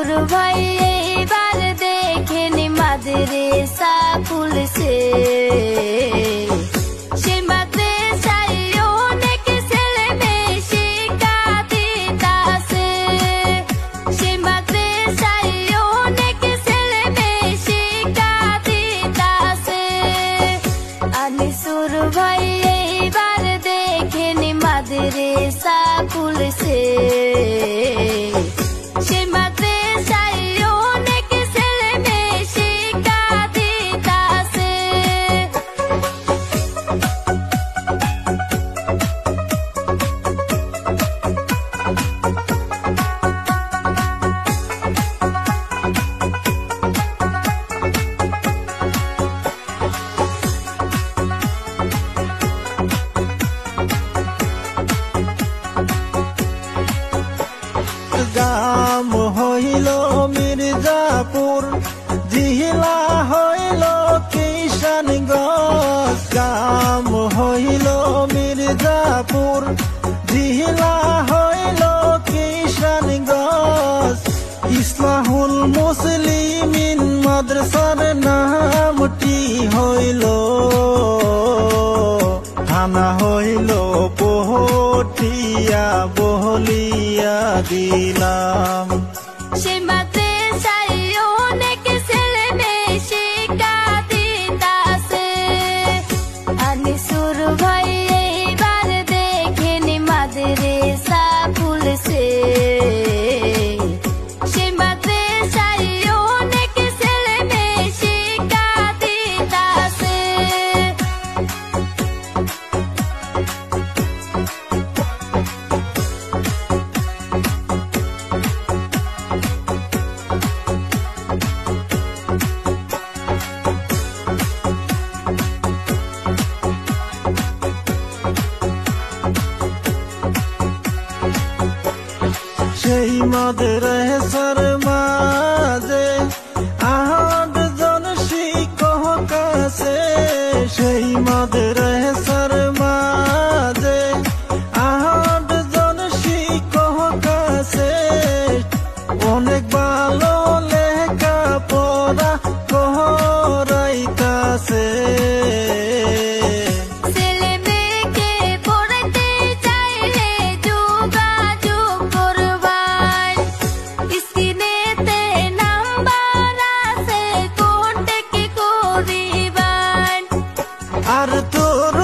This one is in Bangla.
শুরু ভাই এইবার দেখেন মাদ্রাসা খুলছে সে মাদ্রাসায় অনেক ছেলে মেয়ে শিক্ষা দিতাছে সে মাদ্রাসায় অনেক ছেলে মেয়ে শিক্ষা দিতাছে আনিসুর ভাই এইবার দেখেন মাদ্রাসা খুলছে সে মাদ্রাসায় অনেক ছেলে মেয়ে শিক্ষা দিতাছে গাম হইল মির্জাপুর জিলা হইল কিষানগঞ্জ গাম হইল মির্জাপুর জিলা হইল কিষানগঞ্জ ইসলাহুল মুসলিমিন মাদ্রাসার নামটি হইল থানা হইল পহটিয়া বহলিয়া দিলাম সে মাদ্রাসায় অনেক ছেলে মেয়ে শিক্ষা দিতাছে আনিসুর ভাই এইবার দেখেন মাদ্রাসা খুলছে সে মাদ্রাসায় অনেক ছেলে মেয়ে শিক্ষা দিতাছে সেই মাদ্রাসার মাঝে ৮ জন শিক্ষক আছে সেই মাদ্রাসার মাঝে ৮ জন শিক্ষক আছে অনেক ভালো লেখা পড়া করাইতাছে ছেলে মেয়েকে পড়াতে চাইলে যোগাযোগ করবেন স্ক্রিনেতে নাম্বার আছে কন্টাক্ট করিবেন আর তোর